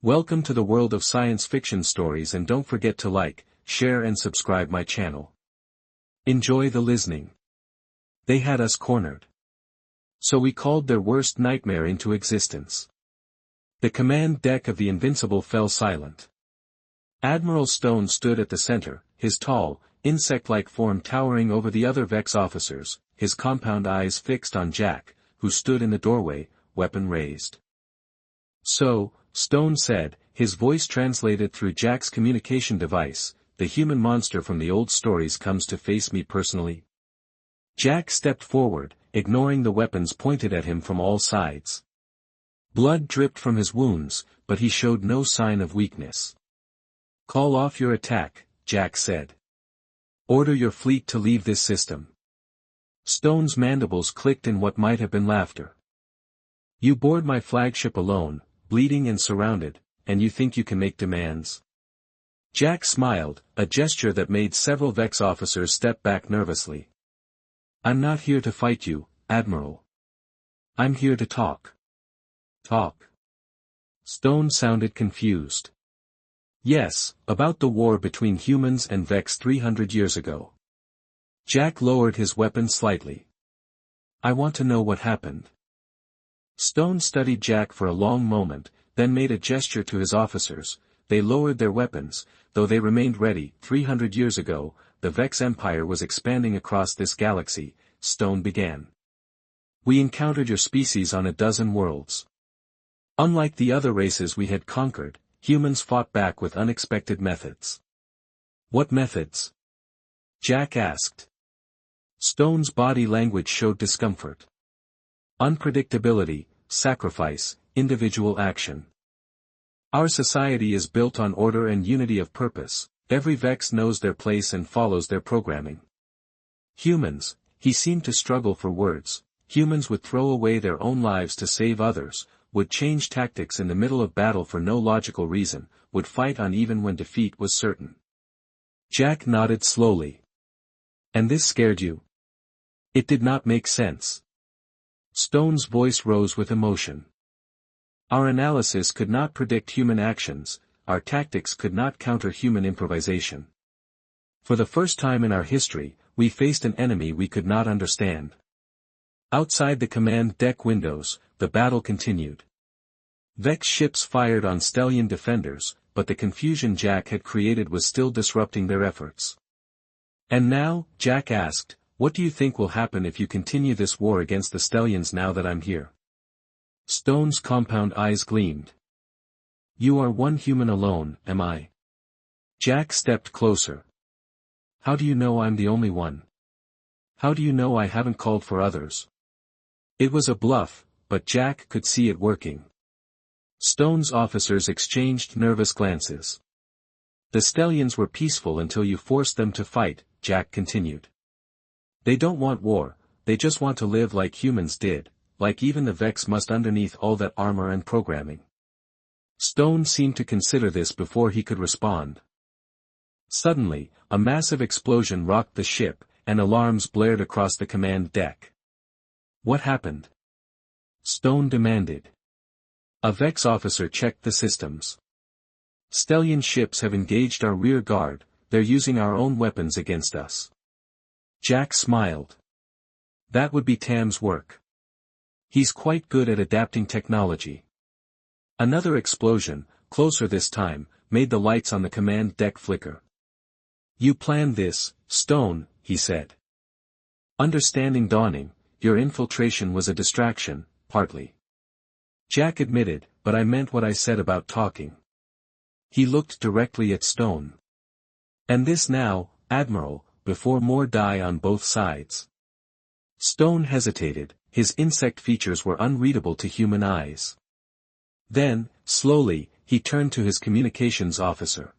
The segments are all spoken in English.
Welcome to the world of science fiction stories, and don't forget to like, share and subscribe my channel. Enjoy the listening. They had us cornered. So we called their worst nightmare into existence. The command deck of the Invincible fell silent. Admiral Stone stood at the center, his tall, insect-like form towering over the other Vex officers, his compound eyes fixed on Jack, who stood in the doorway, weapon raised. "So," Stone said, his voice translated through Jack's communication device, "the human monster from the old stories comes to face me personally?" Jack stepped forward, ignoring the weapons pointed at him from all sides. Blood dripped from his wounds, but he showed no sign of weakness. "Call off your attack," Jack said. "Order your fleet to leave this system." Stone's mandibles clicked in what might have been laughter. "You board my flagship alone, bleeding and surrounded, and you think you can make demands?" Jack smiled, a gesture that made several Vex officers step back nervously. "I'm not here to fight you, Admiral. I'm here to talk." "Talk?" Stone sounded confused. "Yes, about the war between humans and Vex 300 years ago." Jack lowered his weapon slightly. "I want to know what happened." Stone studied Jack for a long moment, then made a gesture to his officers. They lowered their weapons, though they remained ready. 300 years ago, the Vex Empire was expanding across this galaxy, Stone began. "We encountered your species on a dozen worlds. Unlike the other races we had conquered, humans fought back with unexpected methods." "What methods?" Jack asked. Stone's body language showed discomfort. "Unpredictability, sacrifice, individual action. Our society is built on order and unity of purpose. Every Vex knows their place and follows their programming. Humans," he seemed to struggle for words, "humans would throw away their own lives to save others, would change tactics in the middle of battle for no logical reason, would fight on even when defeat was certain." Jack nodded slowly. "And this scared you?" "It did not make sense." Stone's voice rose with emotion. "Our analysis could not predict human actions, our tactics could not counter human improvisation. For the first time in our history, we faced an enemy we could not understand." Outside the command deck windows, the battle continued. Vex ships fired on Stellian defenders, but the confusion Jack had created was still disrupting their efforts. "And now," Jack asked, "what do you think will happen if you continue this war against the Stellians now that I'm here?" Stone's compound eyes gleamed. "You are one human alone, am I?" Jack stepped closer. "How do you know I'm the only one? How do you know I haven't called for others?" It was a bluff, but Jack could see it working. Stone's officers exchanged nervous glances. "The Stellians were peaceful until you forced them to fight," Jack continued. "They don't want war, they just want to live like humans did, like even the Vex must underneath all that armor and programming." Stone seemed to consider this before he could respond. Suddenly, a massive explosion rocked the ship, and alarms blared across the command deck. "What happened?" Stone demanded. A Vex officer checked the systems. "Stellian ships have engaged our rear guard, they're using our own weapons against us." Jack smiled. "That would be Tam's work. He's quite good at adapting technology." Another explosion, closer this time, made the lights on the command deck flicker. "You planned this, Stone," he said. Understanding dawning, "Your infiltration was a distraction, partly." Jack admitted, "But I meant what I said about talking." He looked directly at Stone. "And this now, Admiral, before more die on both sides." Stone hesitated, his insect features were unreadable to human eyes. Then, slowly, he turned to his communications officer.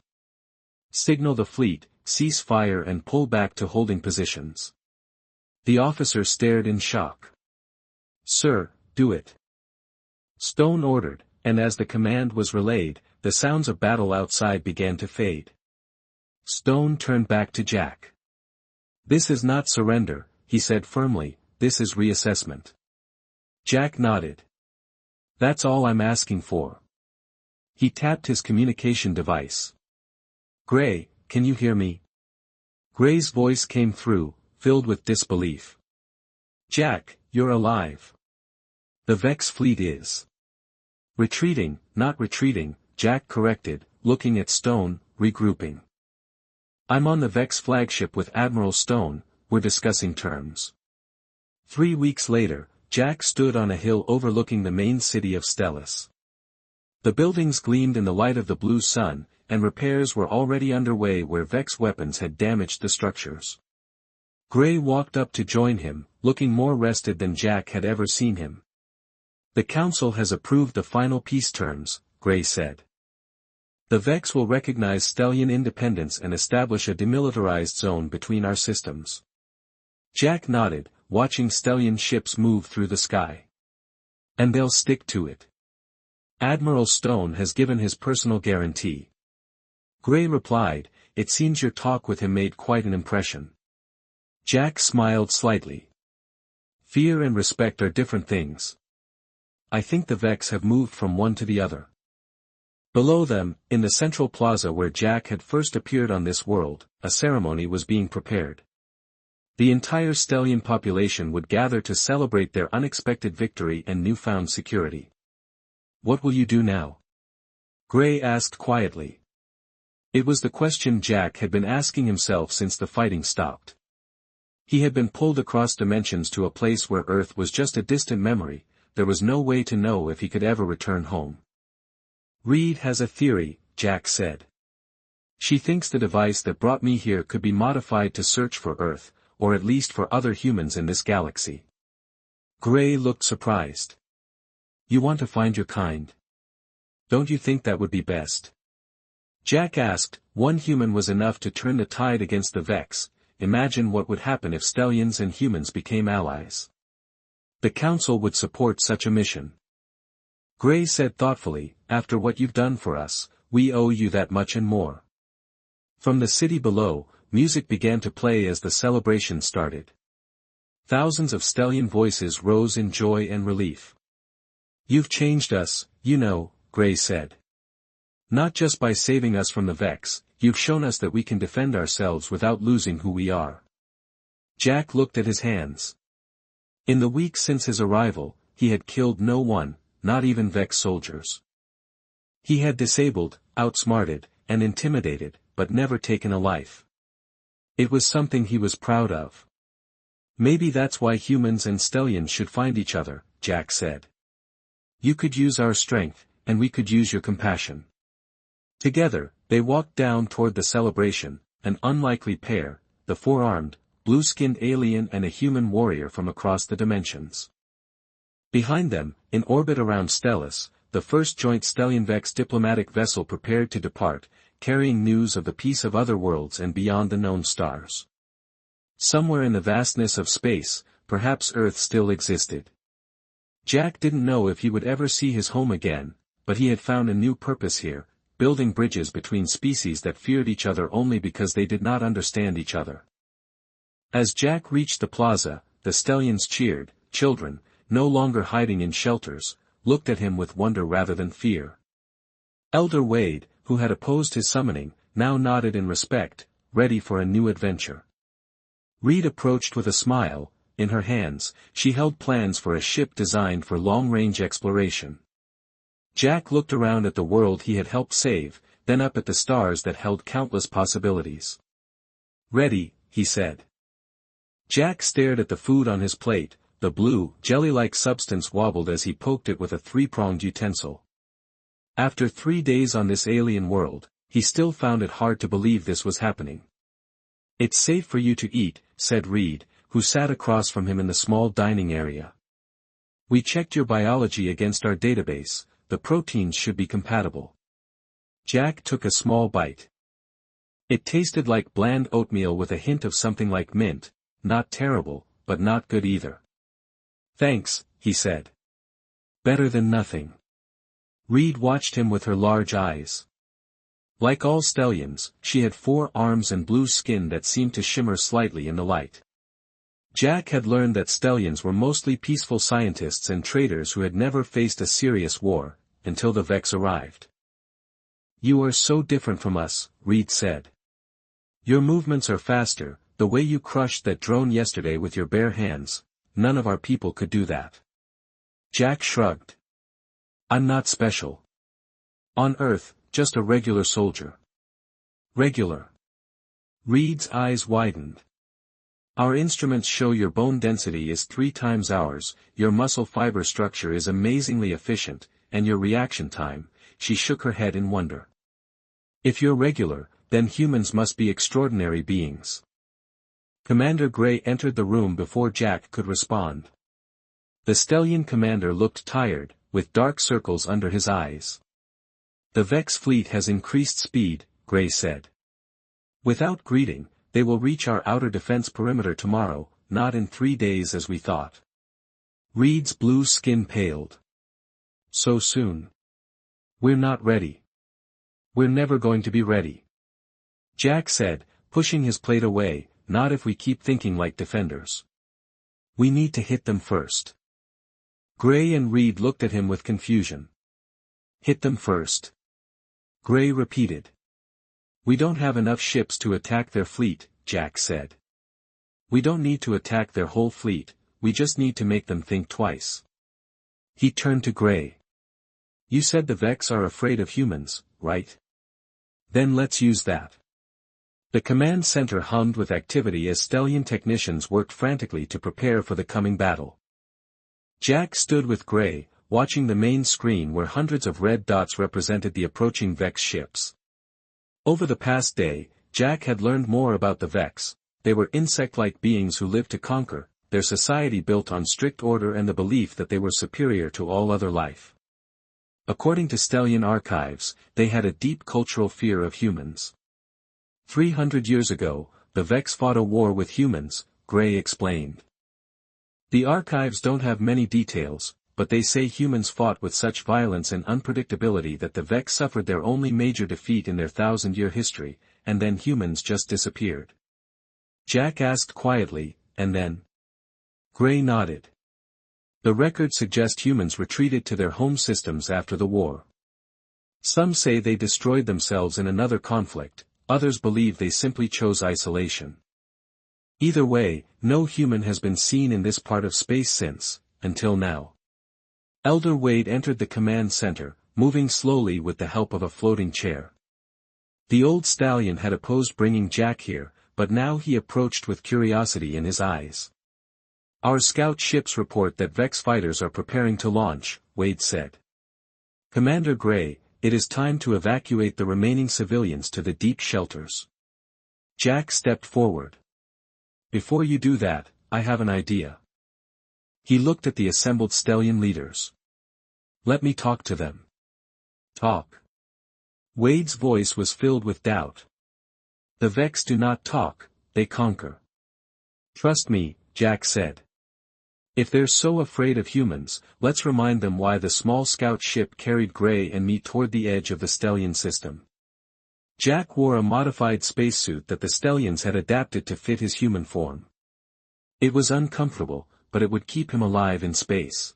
"Signal the fleet, cease fire and pull back to holding positions." The officer stared in shock. "Sir, do it." Stone ordered, and as the command was relayed, the sounds of battle outside began to fade. Stone turned back to Jack. "This is not surrender," he said firmly, "this is reassessment." Jack nodded. "That's all I'm asking for." He tapped his communication device. "Gray, can you hear me?" Gray's voice came through, filled with disbelief. "Jack, you're alive. The Vex fleet is retreating, not retreating," Jack corrected, looking at Stone, regrouping. "I'm on the Vex flagship with Admiral Stone, we're discussing terms." 3 weeks later, Jack stood on a hill overlooking the main city of Stellus. The buildings gleamed in the light of the blue sun, and repairs were already underway where Vex weapons had damaged the structures. Gray walked up to join him, looking more rested than Jack had ever seen him. "The Council has approved the final peace terms," Gray said. "The Vex will recognize Stellian independence and establish a demilitarized zone between our systems." Jack nodded, watching Stellian ships move through the sky. "And they'll stick to it. Admiral Stone has given his personal guarantee." Gray replied, "It seems your talk with him made quite an impression." Jack smiled slightly. "Fear and respect are different things. I think the Vex have moved from one to the other." Below them, in the central plaza where Jack had first appeared on this world, a ceremony was being prepared. The entire Stellian population would gather to celebrate their unexpected victory and newfound security. "What will you do now?" Gray asked quietly. It was the question Jack had been asking himself since the fighting stopped. He had been pulled across dimensions to a place where Earth was just a distant memory. There was no way to know if he could ever return home. "Reed has a theory," Jack said. "She thinks the device that brought me here could be modified to search for Earth, or at least for other humans in this galaxy." Gray looked surprised. "You want to find your kind? Don't you think that would be best?" Jack asked. "One human was enough to turn the tide against the Vex. Imagine what would happen if Stellians and humans became allies. The Council would support such a mission." Gray said thoughtfully, "After what you've done for us, we owe you that much and more." From the city below, music began to play as the celebration started. Thousands of Stellian voices rose in joy and relief. "You've changed us, you know," Gray said. "Not just by saving us from the Vex, you've shown us that we can defend ourselves without losing who we are." Jack looked at his hands. In the weeks since his arrival, he had killed no one, not even Vex soldiers. He had disabled, outsmarted, and intimidated, but never taken a life. It was something he was proud of. "Maybe that's why humans and Stellians should find each other," Jack said. "You could use our strength, and we could use your compassion." Together, they walked down toward the celebration, an unlikely pair, the four-armed, blue-skinned alien and a human warrior from across the dimensions. Behind them, in orbit around Stellus, the first joint Stellian-Vex diplomatic vessel prepared to depart, carrying news of the peace of other worlds and beyond the known stars. Somewhere in the vastness of space, perhaps Earth still existed. Jack didn't know if he would ever see his home again, but he had found a new purpose here, building bridges between species that feared each other only because they did not understand each other. As Jack reached the plaza, the Stellians cheered. Children, no longer hiding in shelters, looked at him with wonder rather than fear. Elder Wade, who had opposed his summoning, now nodded in respect, ready for a new adventure. Reed approached with a smile. In her hands, she held plans for a ship designed for long-range exploration. Jack looked around at the world he had helped save, then up at the stars that held countless possibilities. "Ready," he said. Jack stared at the food on his plate. The blue, jelly-like substance wobbled as he poked it with a three-pronged utensil. After 3 days on this alien world, he still found it hard to believe this was happening. "It's safe for you to eat," said Reed, who sat across from him in the small dining area. "We checked your biology against our database, the proteins should be compatible." Jack took a small bite. It tasted like bland oatmeal with a hint of something like mint, not terrible, but not good either. "Thanks," he said. "Better than nothing." Reed watched him with her large eyes. Like all Stellians, she had 4 arms and blue skin that seemed to shimmer slightly in the light. Jack had learned that Stellians were mostly peaceful scientists and traders who had never faced a serious war, until the Vex arrived. You are so different from us, Reed said. Your movements are faster, the way you crushed that drone yesterday with your bare hands, none of our people could do that. Jack shrugged. I'm not special. On Earth, just a regular soldier. Regular. Reed's eyes widened. Our instruments show your bone density is 3 times ours, your muscle fiber structure is amazingly efficient, and your reaction time, she shook her head in wonder. If you're regular, then humans must be extraordinary beings. Commander Gray entered the room before Jack could respond. The Stellian commander looked tired, with dark circles under his eyes. The Vex fleet has increased speed, Gray said. Without greeting, they will reach our outer defense perimeter tomorrow, not in 3 days as we thought. Reed's blue skin paled. So soon. We're not ready. We're never going to be ready. Jack said, pushing his plate away, not if we keep thinking like defenders. We need to hit them first. Gray and Reed looked at him with confusion. Hit them first. Gray repeated. We don't have enough ships to attack their fleet, Jack said. We don't need to attack their whole fleet, we just need to make them think twice. He turned to Gray. You said the Vex are afraid of humans, right? Then let's use that. The command center hummed with activity as Stellian technicians worked frantically to prepare for the coming battle. Jack stood with Gray, watching the main screen where hundreds of red dots represented the approaching Vex ships. Over the past day, Jack had learned more about the Vex. They were insect-like beings who lived to conquer, their society built on strict order and the belief that they were superior to all other life. According to Stellian archives, they had a deep cultural fear of humans. 300 years ago, the Vex fought a war with humans, Gray explained. The archives don't have many details, but they say humans fought with such violence and unpredictability that the Vex suffered their only major defeat in their 1,000-year history, and then humans just disappeared. Jack asked quietly, and then? Gray nodded. The records suggest humans retreated to their home systems after the war. Some say they destroyed themselves in another conflict, others believe they simply chose isolation. Either way, no human has been seen in this part of space since, until now. Elder Wade entered the command center, moving slowly with the help of a floating chair. The old stallion had opposed bringing Jack here, but now he approached with curiosity in his eyes. Our scout ships report that Vex fighters are preparing to launch, Wade said. Commander Gray, it is time to evacuate the remaining civilians to the deep shelters. Jack stepped forward. Before you do that, I have an idea. He looked at the assembled Stellian leaders. Let me talk to them. Talk. Wade's voice was filled with doubt. The Vex do not talk, they conquer. Trust me, Jack said. If they're so afraid of humans, let's remind them why the small scout ship carried Gray and me toward the edge of the Stellian system. Jack wore a modified spacesuit that the Stellians had adapted to fit his human form. It was uncomfortable, but it would keep him alive in space.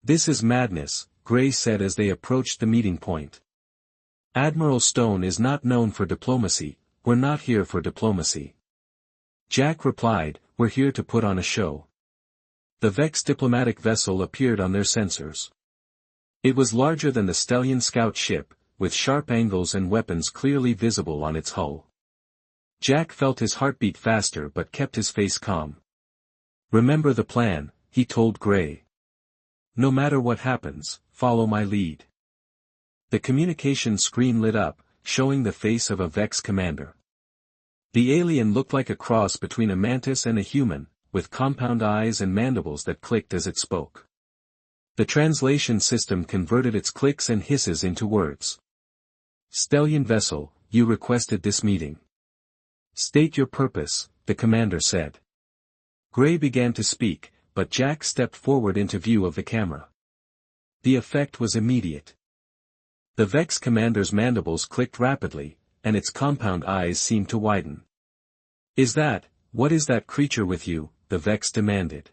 This is madness, Gray said as they approached the meeting point. Admiral Stone is not known for diplomacy, we're not here for diplomacy. Jack replied, we're here to put on a show. The Vex diplomatic vessel appeared on their sensors. It was larger than the Stellian scout ship, with sharp angles and weapons clearly visible on its hull. Jack felt his heartbeat faster but kept his face calm. Remember the plan, he told Gray. No matter what happens, follow my lead. The communication screen lit up, showing the face of a Vex commander. The alien looked like a cross between a mantis and a human, with compound eyes and mandibles that clicked as it spoke. The translation system converted its clicks and hisses into words. Stellian vessel, you requested this meeting. State your purpose, the commander said. Gray began to speak, but Jack stepped forward into view of the camera. The effect was immediate. The Vex commander's mandibles clicked rapidly, and its compound eyes seemed to widen. What is that creature with you? The Vex demanded.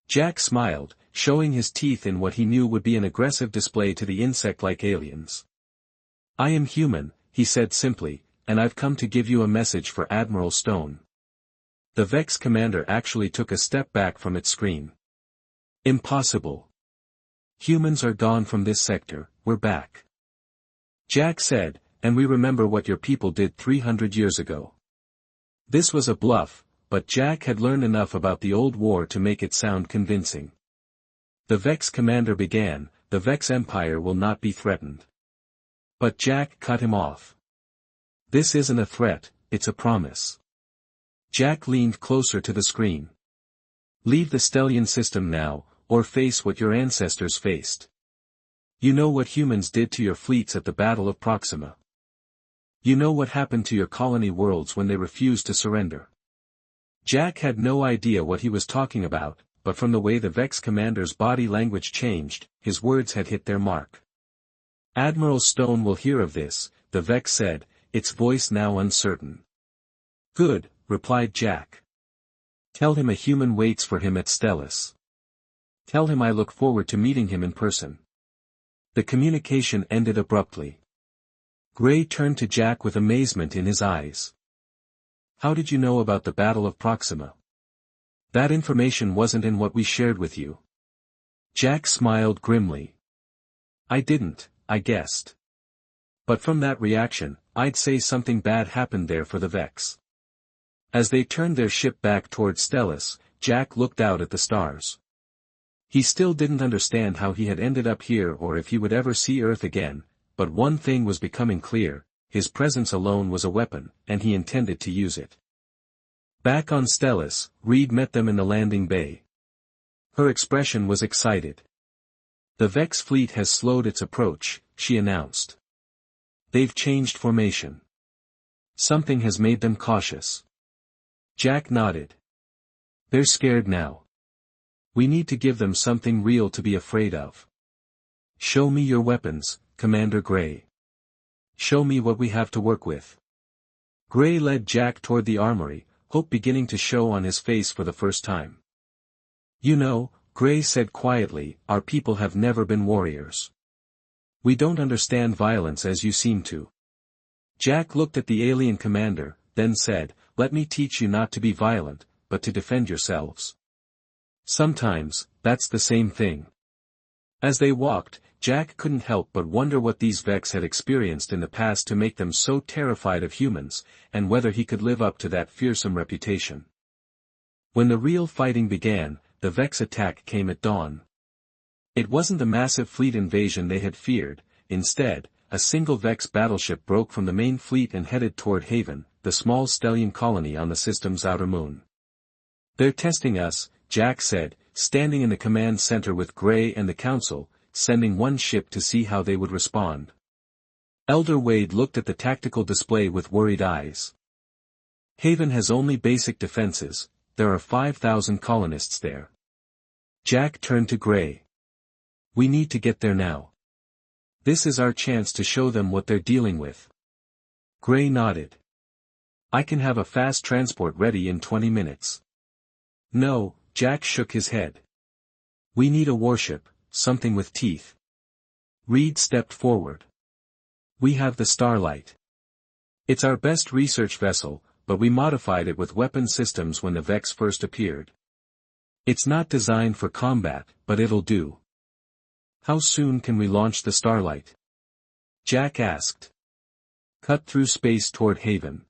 Jack smiled, showing his teeth in what he knew would be an aggressive display to the insect-like aliens. I am human, he said simply, and I've come to give you a message for Admiral Stone. The Vex commander actually took a step back from its screen. Impossible. Humans are gone from this sector, we're back. Jack said, and we remember what your people did 300 years ago. This was a bluff, but Jack had learned enough about the old war to make it sound convincing. The Vex commander began, the Vex Empire will not be threatened. But Jack cut him off. This isn't a threat, it's a promise. Jack leaned closer to the screen. Leave the Stellian system now, or face what your ancestors faced. You know what humans did to your fleets at the Battle of Proxima. You know what happened to your colony worlds when they refused to surrender. Jack had no idea what he was talking about, but from the way the Vex commander's body language changed, his words had hit their mark. Admiral Stone will hear of this, the Vex said, its voice now uncertain. Good, replied Jack. Tell him a human waits for him at Stellis. Tell him I look forward to meeting him in person. The communication ended abruptly. Gray turned to Jack with amazement in his eyes. How did you know about the Battle of Proxima? That information wasn't in what we shared with you. Jack smiled grimly. I didn't, I guessed. But from that reaction, I'd say something bad happened there for the Vex. As they turned their ship back toward Stellis, Jack looked out at the stars. He still didn't understand how he had ended up here or if he would ever see Earth again, but one thing was becoming clear, his presence alone was a weapon, and he intended to use it. Back on Stellis, Reed met them in the landing bay. Her expression was excited. The Vex fleet has slowed its approach, she announced. They've changed formation. Something has made them cautious. Jack nodded. They're scared now. We need to give them something real to be afraid of. Show me your weapons, Commander Gray. Show me what we have to work with. Gray led Jack toward the armory, hope beginning to show on his face for the first time. You know, Gray said quietly, our people have never been warriors. We don't understand violence as you seem to. Jack looked at the alien commander, then said, let me teach you not to be violent, but to defend yourselves. Sometimes, that's the same thing. As they walked, Jack couldn't help but wonder what these Vex had experienced in the past to make them so terrified of humans, and whether he could live up to that fearsome reputation. When the real fighting began, the Vex attack came at dawn. It wasn't the massive fleet invasion they had feared, instead, a single Vex battleship broke from the main fleet and headed toward Haven, the small Stellian colony on the system's outer moon. They're testing us, Jack said, standing in the command center with Gray and the Council, sending one ship to see how they would respond. Elder Wade looked at the tactical display with worried eyes. Haven has only basic defenses, there are 5,000 colonists there. Jack turned to Gray. We need to get there now. This is our chance to show them what they're dealing with. Gray nodded. I can have a fast transport ready in 20 minutes. No, Jack shook his head. We need a warship, something with teeth. Reed stepped forward. We have the Starlight. It's our best research vessel, but we modified it with weapon systems when the Vex first appeared. It's not designed for combat, but it'll do. How soon can we launch the Starlight? Jack asked. Cut through space toward Haven.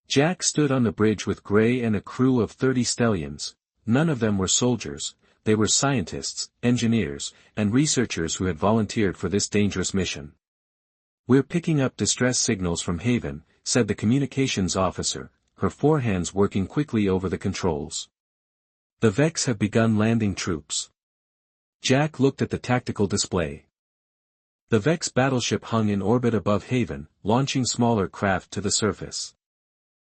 Jack stood on the bridge with Gray and a crew of 30 Stellians. None of them were soldiers, they were scientists, engineers, and researchers who had volunteered for this dangerous mission. We're picking up distress signals from Haven, said the communications officer, her forehands working quickly over the controls. The Vex have begun landing troops. Jack looked at the tactical display. The Vex battleship hung in orbit above Haven, launching smaller craft to the surface.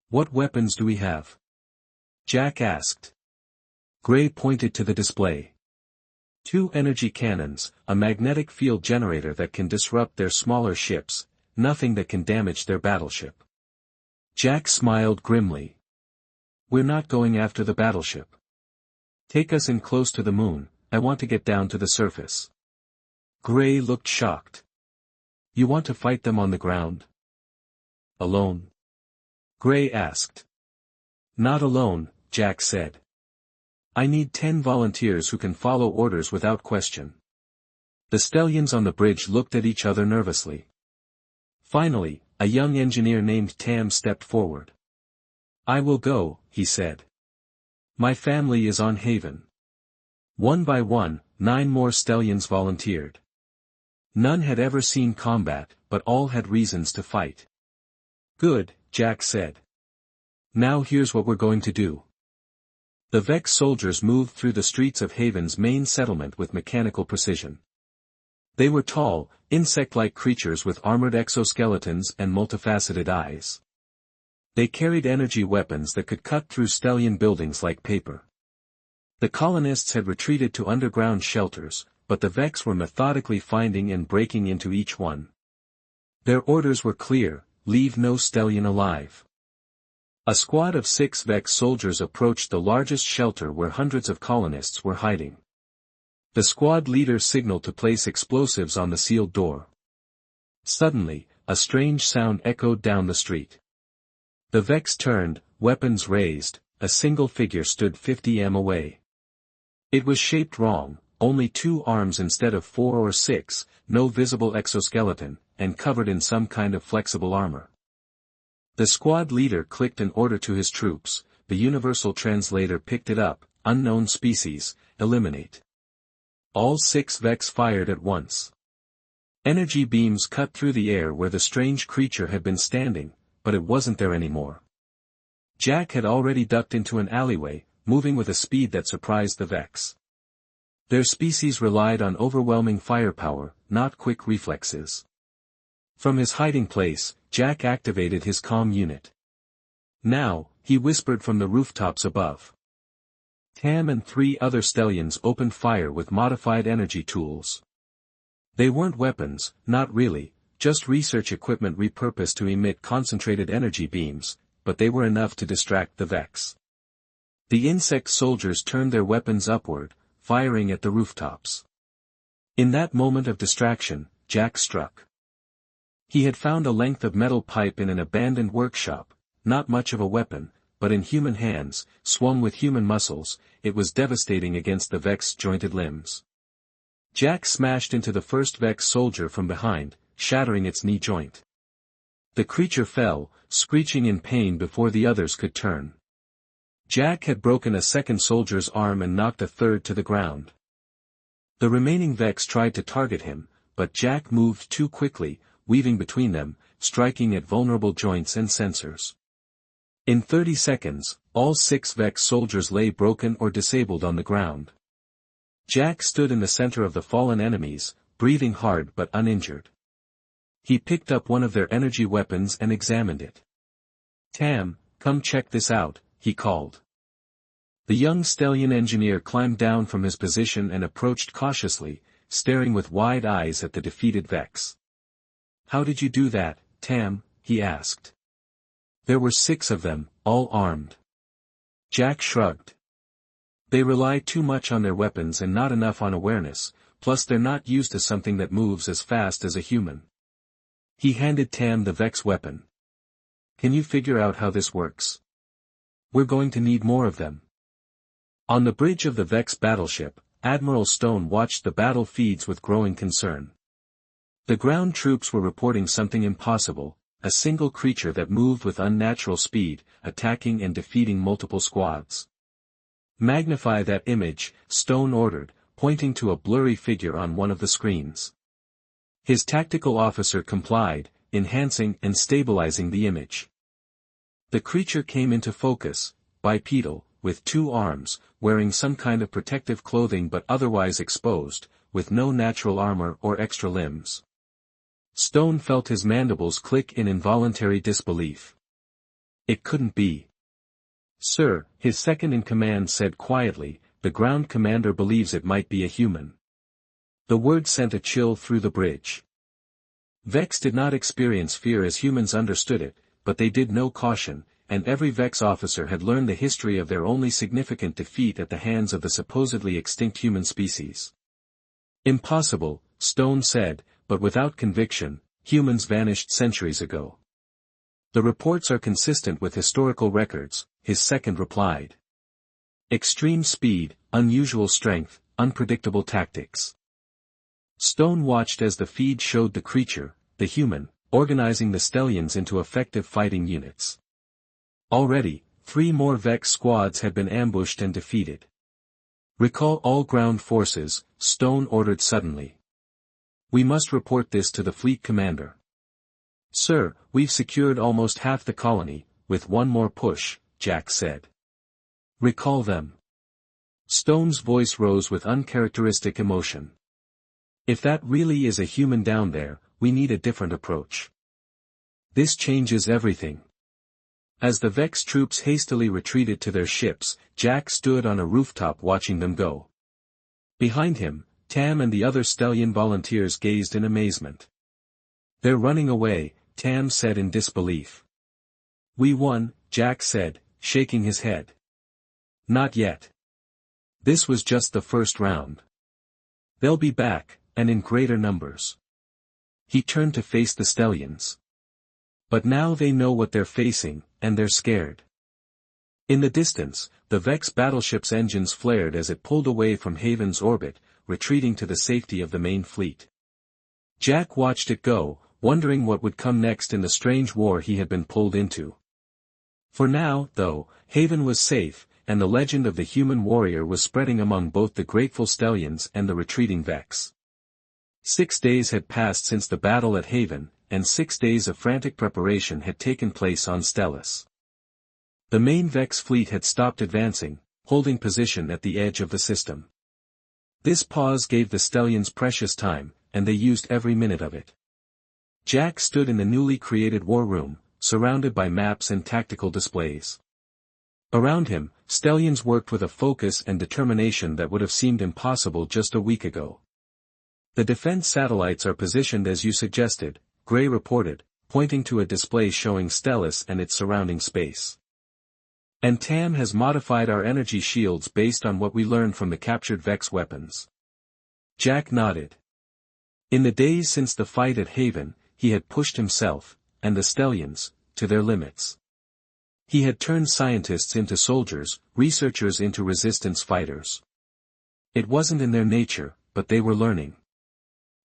What weapons do we have? Jack asked. Gray pointed to the display. 2 energy cannons, a magnetic field generator that can disrupt their smaller ships, nothing that can damage their battleship. Jack smiled grimly. We're not going after the battleship. Take us in close to the moon, I want to get down to the surface. Gray looked shocked. You want to fight them on the ground? Alone? Gray asked. Not alone, Jack said. I need 10 volunteers who can follow orders without question. The stallions on the bridge looked at each other nervously. Finally, a young engineer named Tam stepped forward. I will go, he said. My family is on Haven. One by one, 9 more stallions volunteered. None had ever seen combat, but all had reasons to fight. Good, Jack said. Now here's what we're going to do. The Vex soldiers moved through the streets of Haven's main settlement with mechanical precision. They were tall, insect-like creatures with armored exoskeletons and multifaceted eyes. They carried energy weapons that could cut through stallion buildings like paper. The colonists had retreated to underground shelters, but the Vex were methodically finding and breaking into each one. Their orders were clear: leave no stallion alive. A squad of 6 Vex soldiers approached the largest shelter where hundreds of colonists were hiding. The squad leader signaled to place explosives on the sealed door. Suddenly, a strange sound echoed down the street. The Vex turned, weapons raised. A single figure stood 50 m away. It was shaped wrong, only 2 arms instead of 4 or 6, no visible exoskeleton, and covered in some kind of flexible armor. The squad leader clicked an order to his troops. The universal translator picked it up: unknown species, eliminate. All 6 Vex fired at once. Energy beams cut through the air where the strange creature had been standing, but it wasn't there anymore. Jack had already ducked into an alleyway, moving with a speed that surprised the Vex. Their species relied on overwhelming firepower, not quick reflexes. From his hiding place, Jack activated his comm unit. Now, he whispered from the rooftops above. Tam and 3 other stallions opened fire with modified energy tools. They weren't weapons, not really, just research equipment repurposed to emit concentrated energy beams, but they were enough to distract the Vex. The insect soldiers turned their weapons upward, firing at the rooftops. In that moment of distraction, Jack struck. He had found a length of metal pipe in an abandoned workshop, not much of a weapon, but in human hands, swung with human muscles, it was devastating against the Vex jointed limbs. Jack smashed into the first Vex soldier from behind, shattering its knee joint. The creature fell, screeching in pain before the others could turn. Jack had broken a second soldier's arm and knocked a third to the ground. The remaining Vex tried to target him, but Jack moved too quickly, weaving between them, striking at vulnerable joints and sensors. In 30 seconds, all 6 Vex soldiers lay broken or disabled on the ground. Jack stood in the center of the fallen enemies, breathing hard but uninjured. He picked up one of their energy weapons and examined it. Tam, come check this out, he called. The young stallion engineer climbed down from his position and approached cautiously, staring with wide eyes at the defeated Vex. How did you do that, Tam? He asked. There were 6 of them, all armed. Jack shrugged. They rely too much on their weapons and not enough on awareness, plus they're not used to something that moves as fast as a human. He handed Tam the Vex weapon. Can you figure out how this works? We're going to need more of them. On the bridge of the Vex battleship, Admiral Stone watched the battle feeds with growing concern. The ground troops were reporting something impossible, a single creature that moved with unnatural speed, attacking and defeating multiple squads. Magnify that image, Stone ordered, pointing to a blurry figure on one of the screens. His tactical officer complied, enhancing and stabilizing the image. The creature came into focus, bipedal, with 2 arms, wearing some kind of protective clothing but otherwise exposed, with no natural armor or extra limbs. Stone felt his mandibles click in involuntary disbelief. It couldn't be. Sir, his second-in-command said quietly, the ground commander believes it might be a human. The word sent a chill through the bridge. Vex did not experience fear as humans understood it, but they did know caution, and every Vex officer had learned the history of their only significant defeat at the hands of the supposedly extinct human species. Impossible, Stone said, but without conviction. humans vanished centuries ago. The reports are consistent with historical records, his second replied. Extreme speed, unusual strength, unpredictable tactics. Stone watched as the feed showed the creature, the human, organizing the Stellians into effective fighting units. Already, 3 more Vex squads had been ambushed and defeated. Recall all ground forces, Stone ordered suddenly. We must report this to the fleet commander. Sir, we've secured almost half the colony, with one more push, Jack said. Recall them. Stone's voice rose with uncharacteristic emotion. If that really is a human down there, we need a different approach. This changes everything. As the Vex troops hastily retreated to their ships, Jack stood on a rooftop watching them go. Behind him, Tam and the other Stellian volunteers gazed in amazement. They're running away, Tam said in disbelief. We won, Jack said, shaking his head. Not yet. This was just the first round. They'll be back, and in greater numbers. He turned to face the Stellians. But now they know what they're facing, and they're scared. In the distance, the Vex battleship's engines flared as it pulled away from Haven's orbit, retreating to the safety of the main fleet. Jack watched it go, wondering what would come next in the strange war he had been pulled into. For now, though, Haven was safe, and the legend of the human warrior was spreading among both the grateful Stellians and the retreating Vex. 6 days had passed since the battle at Haven, and 6 days of frantic preparation had taken place on Stellis. The main Vex fleet had stopped advancing, holding position at the edge of the system. This pause gave the Stellians precious time, and they used every minute of it. Jack stood in the newly created war room, surrounded by maps and tactical displays. Around him, Stellians worked with a focus and determination that would have seemed impossible just a week ago. The defense satellites are positioned as you suggested, Gray reported, pointing to a display showing Stellis and its surrounding space. And Tam has modified our energy shields based on what we learned from the captured Vex weapons. Jack nodded. In the days since the fight at Haven, he had pushed himself, and the Stellians, to their limits. He had turned scientists into soldiers, researchers into resistance fighters. It wasn't in their nature, but they were learning.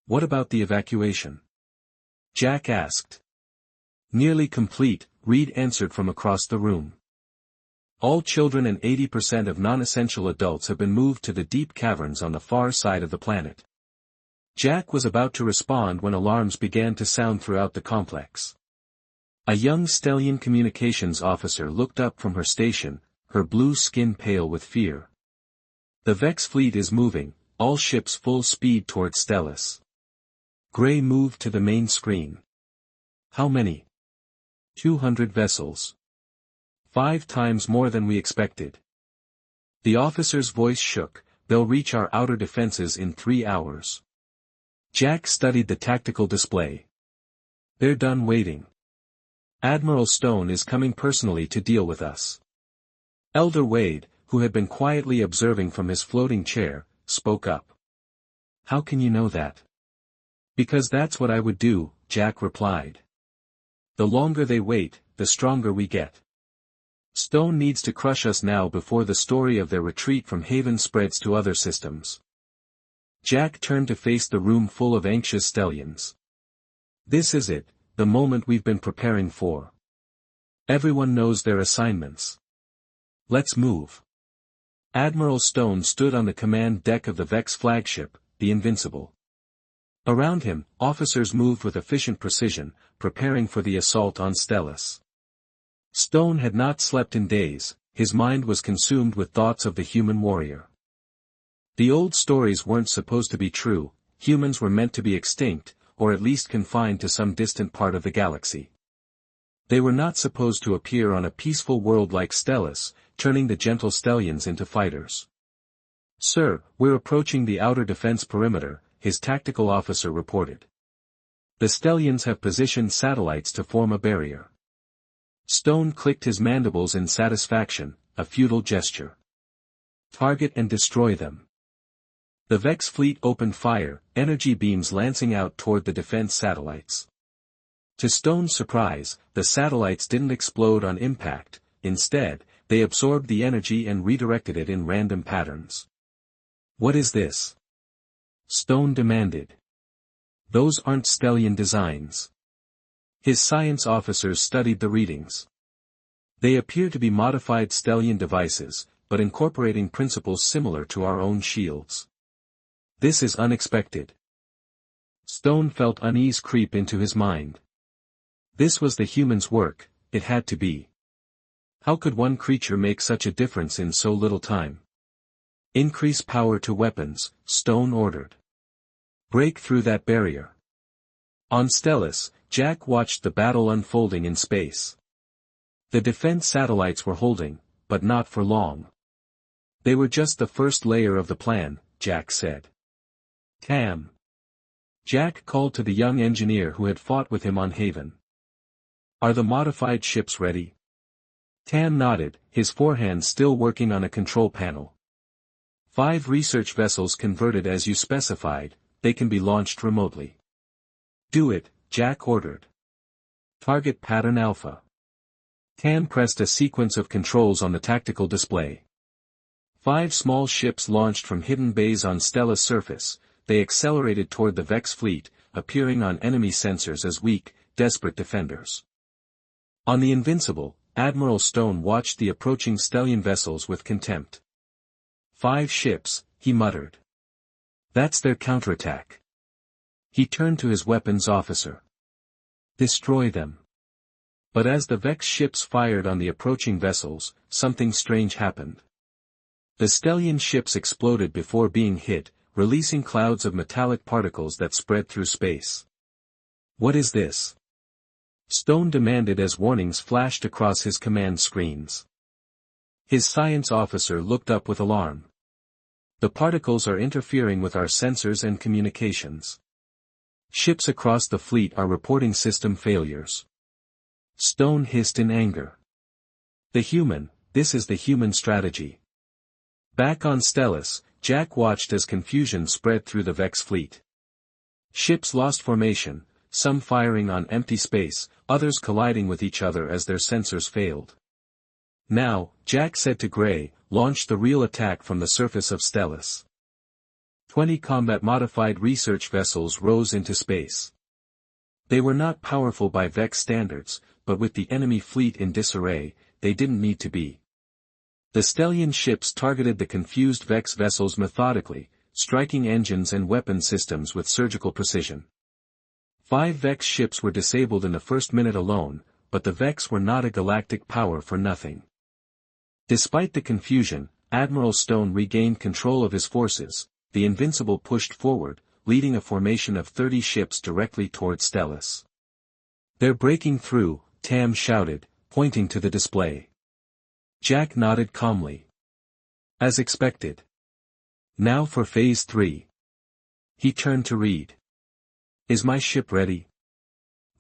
What about the evacuation? Jack asked. Nearly complete, Reed answered from across the room. All children and 80% of non-essential adults have been moved to the deep caverns on the far side of the planet. Jack was about to respond when alarms began to sound throughout the complex. A young Stellian communications officer looked up from her station, her blue skin pale with fear. The Vex fleet is moving, all ships full speed toward Stellis. Gray moved to the main screen. How many? 200 vessels. 5 times more than we expected. The officer's voice shook. They'll reach our outer defenses in 3 hours. Jack studied the tactical display. They're done waiting. Admiral Stone is coming personally to deal with us. Elder Wade, who had been quietly observing from his floating chair, spoke up. How can you know that? Because that's what I would do, Jack replied. The longer they wait, the stronger we get. Stone needs to crush us now before the story of their retreat from Haven spreads to other systems. Jack turned to face the room full of anxious Stellians. This is it, the moment we've been preparing for. Everyone knows their assignments. Let's move. Admiral Stone stood on the command deck of the Vex flagship, the Invincible. Around him, officers moved with efficient precision, preparing for the assault on Stellis. Stone had not slept in days, his mind was consumed with thoughts of the human warrior. The old stories weren't supposed to be true, humans were meant to be extinct, or at least confined to some distant part of the galaxy. They were not supposed to appear on a peaceful world like Stellis, turning the gentle Stellians into fighters. Sir, we're approaching the outer defense perimeter, his tactical officer reported. The Stellians have positioned satellites to form a barrier. Stone clicked his mandibles in satisfaction, a futile gesture. Target and destroy them. The Vex fleet opened fire, energy beams lancing out toward the defense satellites. To Stone's surprise, the satellites didn't explode on impact. Instead, they absorbed the energy and redirected it in random patterns. "What is this?" Stone demanded. "Those aren't stellian designs." His science officers studied the readings. "They appear to be modified stellian devices, but incorporating principles similar to our own shields. This is unexpected." Stone felt unease creep into his mind. This was the human's work, it had to be. How could one creature make such a difference in so little time? "Increase power to weapons," Stone ordered. "Break through that barrier." On Stellus, Jack watched the battle unfolding in space. The defense satellites were holding, but not for long. "They were just the first layer of the plan," Jack said. "Tam." Jack called to the young engineer who had fought with him on Haven. "Are the modified ships ready?" Tam nodded, his forehand still working on a control panel. 5 research vessels converted as you specified, they can be launched remotely. "Do it," Jack ordered. "Target pattern Alpha." Tam pressed a sequence of controls on the tactical display. 5 small ships launched from hidden bays on Stella's surface. They accelerated toward the Vex fleet, appearing on enemy sensors as weak, desperate defenders. On the Invincible, Admiral Stone watched the approaching Stellian vessels with contempt. 5 ships, he muttered. "That's their counterattack." He turned to his weapons officer. "Destroy them." But as the Vex ships fired on the approaching vessels, something strange happened. The Stellian ships exploded before being hit, releasing clouds of metallic particles that spread through space. "What is this?" Stone demanded as warnings flashed across his command screens. His science officer looked up with alarm. "The particles are interfering with our sensors and communications. Ships across the fleet are reporting system failures." Stone hissed in anger. This is the human strategy." Back on Stellus, Jack watched as confusion spread through the Vex fleet. Ships lost formation, some firing on empty space, others colliding with each other as their sensors failed. "Now," Jack said to Gray, "launch the real attack from the surface of Stellus." 20 combat-modified research vessels rose into space. They were not powerful by Vex standards, but with the enemy fleet in disarray, they didn't need to be. The Stellian ships targeted the confused Vex vessels methodically, striking engines and weapon systems with surgical precision. 5 Vex ships were disabled in the first minute alone, but the Vex were not a galactic power for nothing. Despite the confusion, Admiral Stone regained control of his forces. The Invincible pushed forward, leading a formation of 30 ships directly toward Stellus. "They're breaking through," Tam shouted, pointing to the display. Jack nodded calmly. "As expected. Now for Phase 3. He turned to Reed. "Is my ship ready?"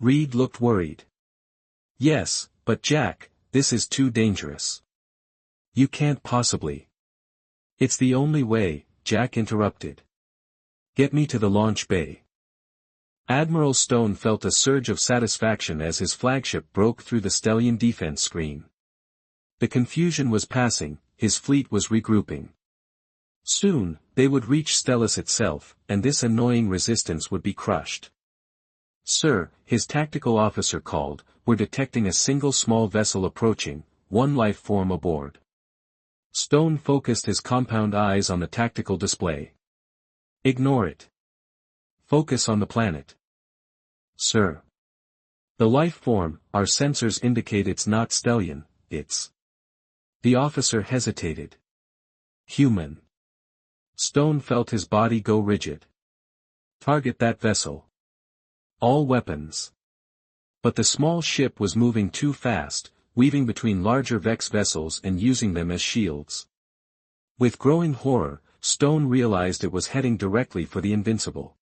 Reed looked worried. "Yes, but Jack, this is too dangerous." "You can't possibly." "It's the only way," Jack interrupted. "Get me to the launch bay." Admiral Stone felt a surge of satisfaction as his flagship broke through the Stellian defense screen. The confusion was passing, his fleet was regrouping. Soon, they would reach Stellus itself, and this annoying resistance would be crushed. "Sir," his tactical officer called, "we're detecting a single small vessel approaching, one life form aboard." Stone focused his compound eyes on the tactical display. "Ignore it. Focus on the planet." "Sir." "The life form, our sensors indicate it's not Stellian, it's..." The officer hesitated. "Human." Stone felt his body go rigid. "Target that vessel. All weapons." But the small ship was moving too fast, weaving between larger Vex vessels and using them as shields. With growing horror, Stone realized it was heading directly for the Invincible.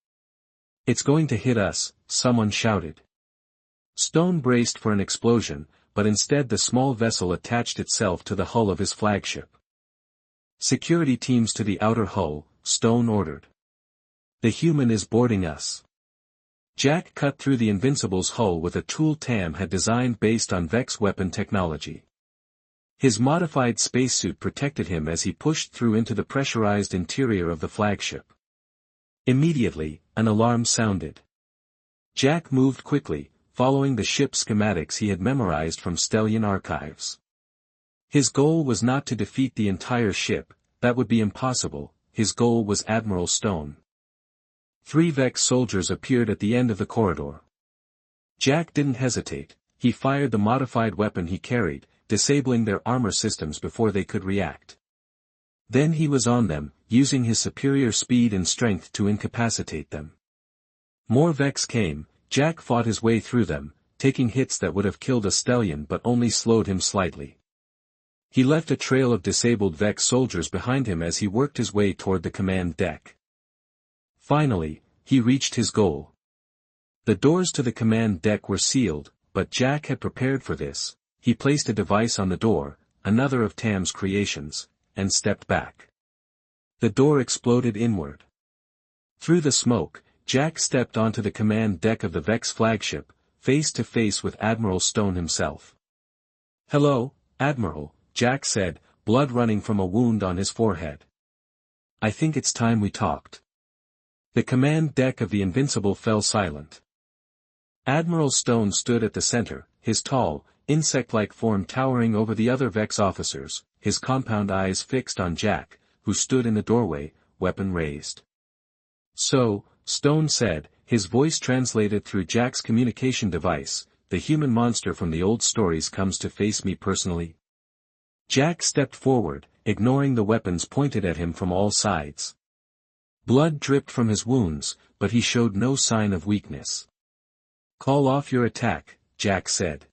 "It's going to hit us," someone shouted. Stone braced for an explosion, but instead the small vessel attached itself to the hull of his flagship. "Security teams to the outer hull," Stone ordered. "The human is boarding us." Jack cut through the Invincible's hull with a tool Tam had designed based on Vex weapon technology. His modified spacesuit protected him as he pushed through into the pressurized interior of the flagship. Immediately, an alarm sounded. Jack moved quickly, following the ship's schematics he had memorized from Stellian archives. His goal was not to defeat the entire ship, that would be impossible. His goal was Admiral Stone. 3 Vex soldiers appeared at the end of the corridor. Jack didn't hesitate, he fired the modified weapon he carried, disabling their armor systems before they could react. Then he was on them, using his superior speed and strength to incapacitate them. More Vex came. Jack fought his way through them, taking hits that would have killed a Stellian but only slowed him slightly. He left a trail of disabled Vex soldiers behind him as he worked his way toward the command deck. Finally, he reached his goal. The doors to the command deck were sealed, but Jack had prepared for this. He placed a device on the door, another of Tam's creations, and stepped back. The door exploded inward. Through the smoke, Jack stepped onto the command deck of the Vex flagship, face to face with Admiral Stone himself. "Hello, Admiral," Jack said, blood running from a wound on his forehead. "I think it's time we talked." The command deck of the Invincible fell silent. Admiral Stone stood at the center, his tall, insect-like form towering over the other Vex officers, his compound eyes fixed on Jack, who stood in the doorway, weapon raised. "So," Stone said, his voice translated through Jack's communication device, "the human monster from the old stories comes to face me personally?" Jack stepped forward, ignoring the weapons pointed at him from all sides. Blood dripped from his wounds, but he showed no sign of weakness. "Call off your attack," Jack said.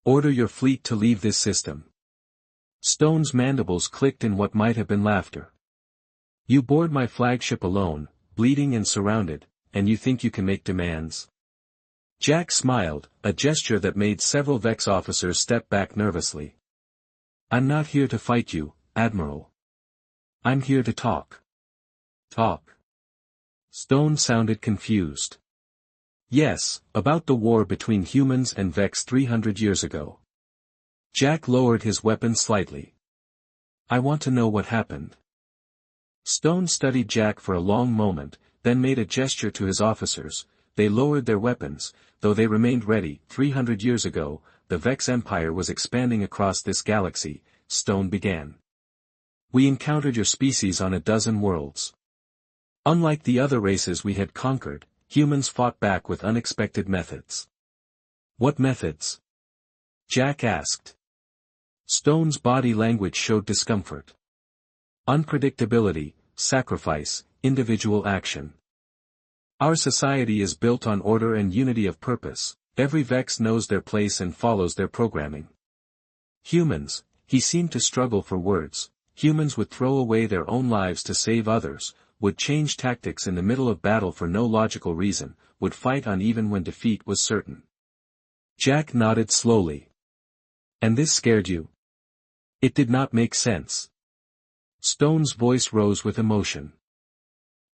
"Order your fleet to leave this system." Stone's mandibles clicked in what might have been laughter. "You board my flagship alone, bleeding and surrounded, and you think you can make demands?" Jack smiled, a gesture that made several Vex officers step back nervously. "I'm not here to fight you, Admiral. I'm here to talk." "Talk?" Stone sounded confused. "Yes, about the war between humans and Vex 300 years ago." Jack lowered his weapon slightly. "I want to know what happened." Stone studied Jack for a long moment, then made a gesture to his officers. They lowered their weapons, though they remained ready. 300 years ago, the Vex Empire was expanding across this galaxy, Stone began. "We encountered your species on a dozen worlds. Unlike the other races we had conquered, humans fought back with unexpected methods." "What methods?" Jack asked. Stone's body language showed discomfort. "Unpredictability, sacrifice, individual action. Our society is built on order and unity of purpose. Every Vex knows their place and follows their programming. Humans," he seemed to struggle for words, "humans would throw away their own lives to save others, would change tactics in the middle of battle for no logical reason, would fight on even when defeat was certain." Jack nodded slowly. "And this scared you?" "It did not make sense." Stone's voice rose with emotion.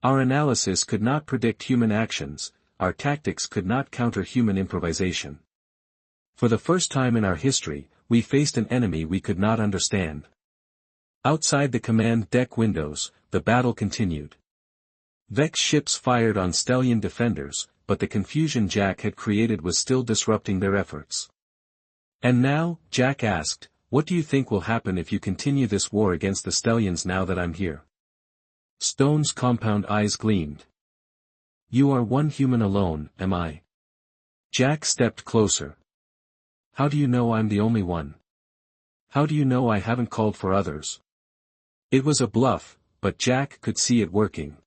"Our analysis could not predict human actions, our tactics could not counter human improvisation. For the first time in our history, we faced an enemy we could not understand." Outside the command deck windows, the battle continued. Vex ships fired on Stellian defenders, but the confusion Jack had created was still disrupting their efforts. "And now," Jack asked, "what do you think will happen if you continue this war against the Stellians now that I'm here?" Stone's compound eyes gleamed. "You are one human alone, am I?" Jack stepped closer. "How do you know I'm the only one? How do you know I haven't called for others?" It was a bluff, but Jack could see it working.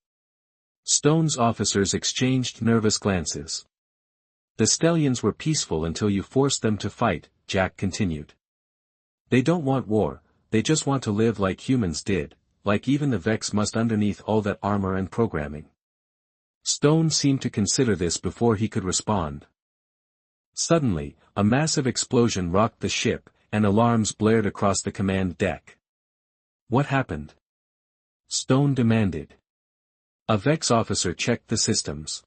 Stone's officers exchanged nervous glances. "The Stellians were peaceful until you forced them to fight," Jack continued. "They don't want war, they just want to live like humans did, like even the Vex must underneath all that armor and programming." Stone seemed to consider this before he could respond. Suddenly, a massive explosion rocked the ship, and alarms blared across the command deck. "What happened?" Stone demanded. A Vex officer checked the systems.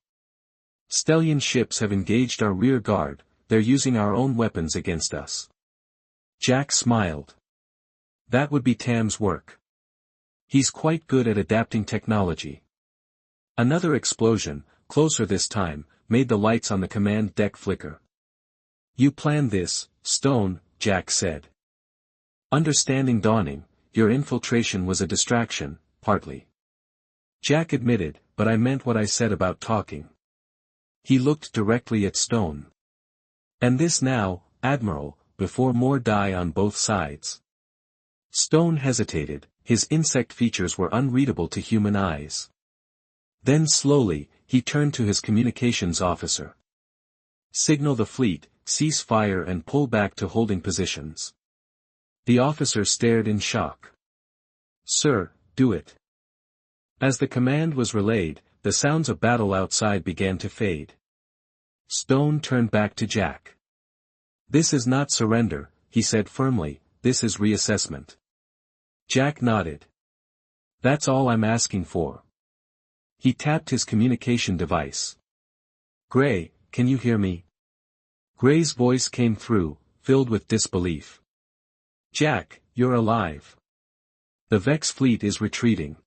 Stellian ships have engaged our rear guard, they're using our own weapons against us. Jack smiled. That would be Tam's work. He's quite good at adapting technology. Another explosion, closer this time, made the lights on the command deck flicker. You planned this, Stone, Jack said. Understanding dawning, your infiltration was a distraction, partly. Jack admitted, but I meant what I said about talking. He looked directly at Stone. And this now, Admiral, before more die on both sides. Stone hesitated, his insect features were unreadable to human eyes. Then slowly, he turned to his communications officer. Signal the fleet, cease fire and pull back to holding positions. The officer stared in shock. Sir, do it. As the command was relayed, the sounds of battle outside began to fade. Stone turned back to Jack. This is not surrender, he said firmly, this is reassessment. Jack nodded. That's all I'm asking for. He tapped his communication device. Gray, can you hear me? Gray's voice came through, filled with disbelief. Jack, you're alive. The Vex fleet is retreating.